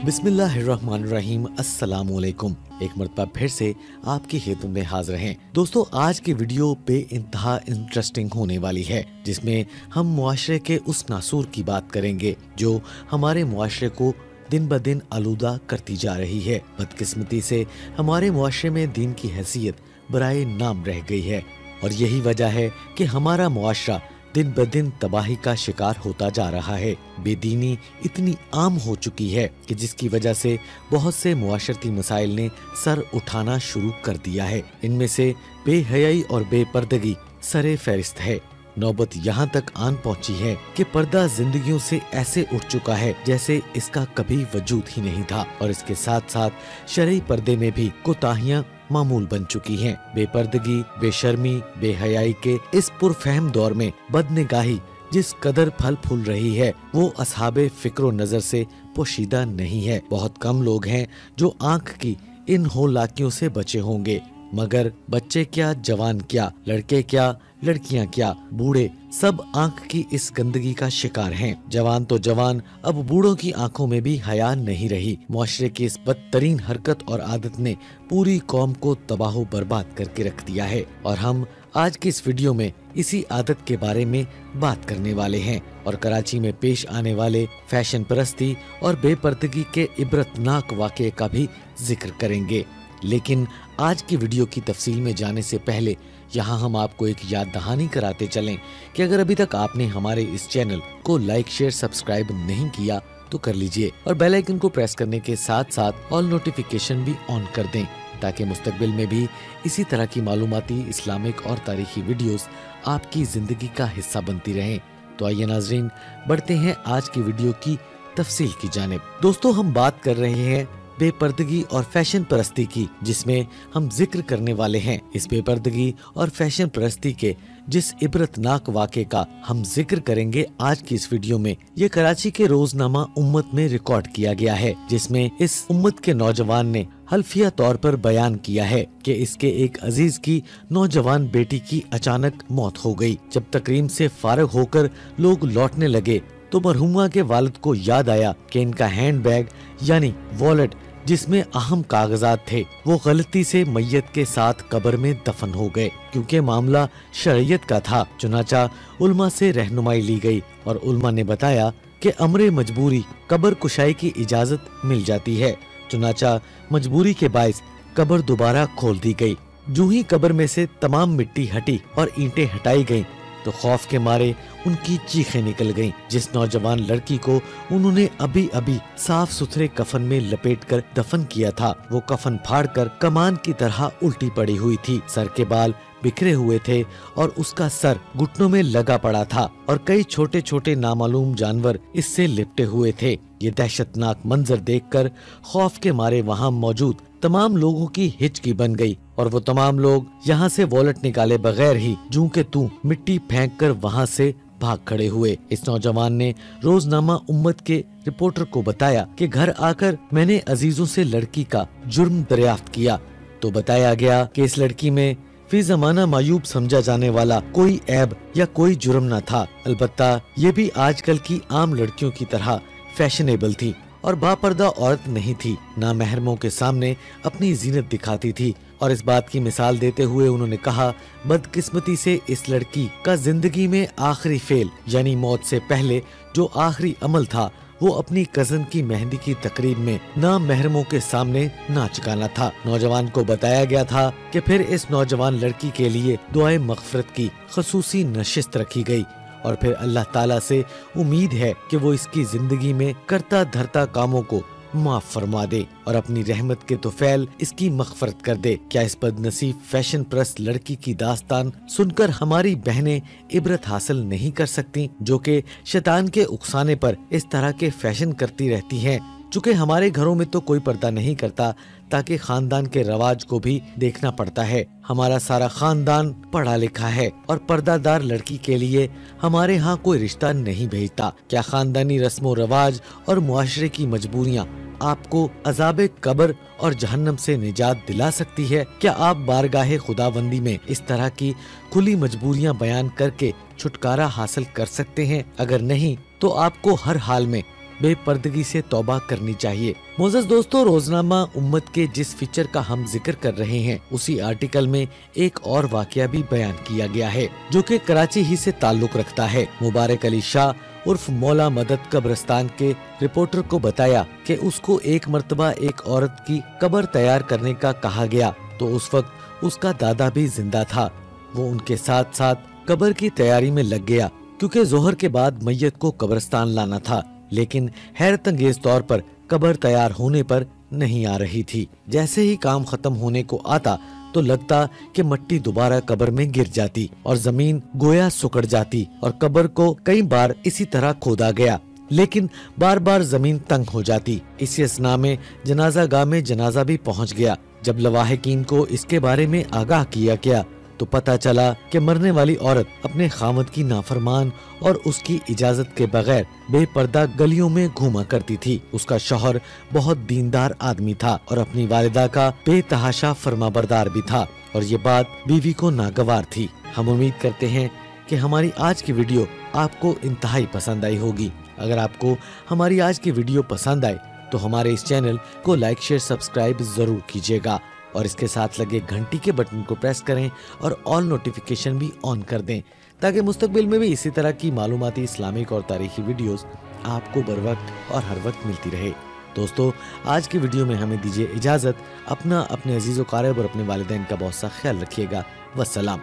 बिस्मिल्लाहिर्रहमानिर्रहीम। अस्सलामुअलैकुम। एक मरतबा फिर से आपकी खिदमत में हाजिर हैं। दोस्तों, आज की वीडियो बेइंतहा इंटरेस्टिंग होने वाली है, जिसमें हम मुआशरे के उस नासूर की बात करेंगे जो हमारे मुआशरे को दिन ब दिन आलूदा करती जा रही है। बदकिस्मती से हमारे मुआशरे में दीन की हैसियत बराए नाम रह गई है और यही वजह है कि हमारा मुआशरा दिन ब दिन तबाही का शिकार होता जा रहा है। बेदीनी इतनी आम हो चुकी है कि जिसकी वजह से बहुत से मुआशरती मसाइल ने सर उठाना शुरू कर दिया है। इनमें से बेहयाई और बेपर्दगी सरे फहरिस्त है। नौबत यहाँ तक आन पहुँची है कि पर्दा जिंदगियों से ऐसे उठ चुका है जैसे इसका कभी वजूद ही नहीं था और इसके साथ साथ शरई पर्दे में भी कोताहियां मामूल बन चुकी हैं। बेपर्दगी, बेशर्मी, बेहयाई के इस पुरफहम दौर में बदनिगाही जिस कदर फल फूल रही है वो असहाबे फिक्रो नजर से पोशीदा नहीं है। बहुत कम लोग हैं जो आंख की इन होलाकियों से बचे होंगे, मगर बच्चे क्या, जवान क्या, लड़के क्या, लड़कियां क्या, बूढ़े सब आंख की इस गंदगी का शिकार हैं। जवान तो जवान, अब बूढ़ों की आंखों में भी हया नहीं रही। मुआशरे की इस बदतरीन हरकत और आदत ने पूरी कौम को तबाह बर्बाद करके रख दिया है और हम आज की इस वीडियो में इसी आदत के बारे में बात करने वाले हैं और कराची में पेश आने वाले फैशन परस्ती और बेपर्दगी के इबरतनाक वाक़े का भी जिक्र करेंगे। लेकिन आज की वीडियो की तफसील में जाने से पहले यहाँ हम आपको एक याद दहानी कराते चलें कि अगर अभी तक आपने हमारे इस चैनल को लाइक, शेयर, सब्सक्राइब नहीं किया तो कर लीजिए और बेल आइकन को प्रेस करने के साथ साथ ऑल नोटिफिकेशन भी ऑन कर दें ताकि मुस्तकबिल में भी इसी तरह की मालूमाती, इस्लामिक और तारीखी वीडियोस आपकी जिंदगी का हिस्सा बनती रहें। तो आइए नाजरीन, बढ़ते हैं आज की वीडियो की तफसील की जानिब। दोस्तों, हम बात कर रहे हैं बेपर्दगी और फैशन परस्ती की, जिसमें हम जिक्र करने वाले हैं इस बेपर्दगी और फैशन परस्ती के जिस इबरतनाक वाक़े का हम जिक्र करेंगे आज की इस वीडियो में। ये कराची के रोजनामा उम्मत में रिकॉर्ड किया गया है, जिसमें इस उम्मत के नौजवान ने हल्फिया तौर पर बयान किया है कि इसके एक अजीज की नौजवान बेटी की अचानक मौत हो गई। जब तकरीम से फारिग होकर लोग लौटने लगे तो मरहुमा के वालिद को याद आया कि इनका हैंड बैग यानी वॉलेट जिसमें अहम कागजात थे वो गलती से मैयत के साथ कब्र में दफन हो गए। क्योंकि मामला शरीयत का था, चुनाचा उल्मा से रहनुमाई ली गई और उल्मा ने बताया कि अमरे मजबूरी कब्र कुशाई की इजाजत मिल जाती है। चुनाचा मजबूरी के बायस कब्र दोबारा खोल दी गई। जो ही कब्र में से तमाम मिट्टी हटी और ईंटें हटाई गईं तो खौफ के मारे उनकी चीखें निकल गईं। जिस नौजवान लड़की को उन्होंने अभी अभी साफ सुथरे कफन में लपेटकर दफन किया था वो कफन फाड़कर कमान की तरह उल्टी पड़ी हुई थी। सर के बाल बिखरे हुए थे और उसका सर घुटनों में लगा पड़ा था और कई छोटे छोटे नामालूम जानवर इससे लिपटे हुए थे। ये दहशतनाक मंजर देखकर खौफ के मारे वहाँ मौजूद तमाम लोगों की हिचकी बन गई और वो तमाम लोग यहाँ से वॉलेट निकाले बगैर ही जूं के तू मिट्टी फेंककर वहाँ से भाग खड़े हुए। इस नौजवान ने रोजनामा उम्मत के रिपोर्टर को बताया कि घर आकर मैंने अजीजों से लड़की का जुर्म दरियाफ्त किया तो बताया गया कि इस लड़की में फी जमाना मायूब समझा जाने वाला कोई ऐब या कोई जुर्म न था। अलबत्ता ये भी आजकल की आम लड़कियों की तरह फैशनेबल थी और बापर्दा औरत नहीं थी। नामहरमों के सामने अपनी जीनत दिखाती थी और इस बात की मिसाल देते हुए उन्होंने कहा, बदकिस्मती से इस लड़की का जिंदगी में आखिरी फेल यानी मौत से पहले जो आखिरी अमल था वो अपनी कजन की मेहंदी की तकरीब में नामहरमों के सामने नाच गाना था। नौजवान को बताया गया था कि फिर इस नौजवान लड़की के लिए दुआए मगफरत की खसूसी नशिस्त रखी गई और फिर अल्लाह ताला से उम्मीद है कि वो इसकी जिंदगी में करता धरता कामों को माफ फरमा दे और अपनी रहमत के तोफैल इसकी मगफरत कर दे। क्या इस बदनसीब फैशन परस्त लड़की की दास्तान सुनकर हमारी बहनें इबरत हासिल नहीं कर सकती, जो कि शैतान के उकसाने पर इस तरह के फैशन करती रहती हैं। चूँकि हमारे घरों में तो कोई पर्दा नहीं करता ताकि खानदान के रवाज को भी देखना पड़ता है। हमारा सारा खानदान पढ़ा लिखा है और पर्दादार लड़की के लिए हमारे यहाँ कोई रिश्ता नहीं भेजता। क्या खानदानी रस्मो रवाज और मुआशरे की मजबूरियाँ आपको अजाबे कब्र और जहन्नम से निजात दिला सकती है? क्या आप बारगाहे खुदाबंदी में इस तरह की खुली मजबूरियाँ बयान करके छुटकारा हासिल कर सकते हैं? अगर नहीं तो आपको हर हाल में बेपर्दगी से तौबा करनी चाहिए। मोअज़्ज़ज़ दोस्तों, रोजनामा उम्मत के जिस फीचर का हम जिक्र कर रहे हैं उसी आर्टिकल में एक और वाकया भी बयान किया गया है जो कि कराची ही से ताल्लुक रखता है। मुबारक अली शाह उर्फ मौला मदद कब्रिस्तान के रिपोर्टर को बताया कि उसको एक मर्तबा एक औरत की कब्र तैयार करने का कहा गया तो उस वक्त उसका दादा भी जिंदा था। वो उनके साथ साथ कब्र की तैयारी में लग गया क्योंकि जोहर के बाद मैयत को कब्रिस्तान लाना था, लेकिन हैरत अंगेज तौर पर कब्र तैयार होने पर नहीं आ रही थी। जैसे ही काम खत्म होने को आता तो लगता कि मिट्टी दोबारा कब्र में गिर जाती और जमीन गोया सुकड़ जाती और कब्र को कई बार इसी तरह खोदा गया, लेकिन बार बार जमीन तंग हो जाती। इसी असना में जनाजा गाह में जनाजा भी पहुंच गया। जब लवाहिकीन को इसके बारे में आगाह किया गया तो पता चला कि मरने वाली औरत अपने खामद की नाफरमान और उसकी इजाजत के बगैर बेपर्दा गलियों में घूमा करती थी। उसका शौहर बहुत दीनदार आदमी था और अपनी वालिदा का बेतहाशा फरमाबरदार भी था और ये बात बीवी को नागवार थी। हम उम्मीद करते हैं कि हमारी आज की वीडियो आपको इंतहाई पसंद आई होगी। अगर आपको हमारी आज की वीडियो पसंद आए तो हमारे इस चैनल को लाइक शेयर सब्सक्राइब जरूर कीजिएगा और इसके साथ लगे घंटी के बटन को प्रेस करें और ऑल नोटिफिकेशन भी ऑन कर दें ताकि मुस्तकबिल में भी इसी तरह की मालूमाती इस्लामिक और तारीखी वीडियोस आपको बर वक्त और हर वक्त मिलती रहे। दोस्तों, आज की वीडियो में हमें दीजिए इजाजत। अपना, अपने अजीज़ व क़ारिब और अपने वालिदैन का बहुत सा ख्याल रखिएगा। वस्सलाम।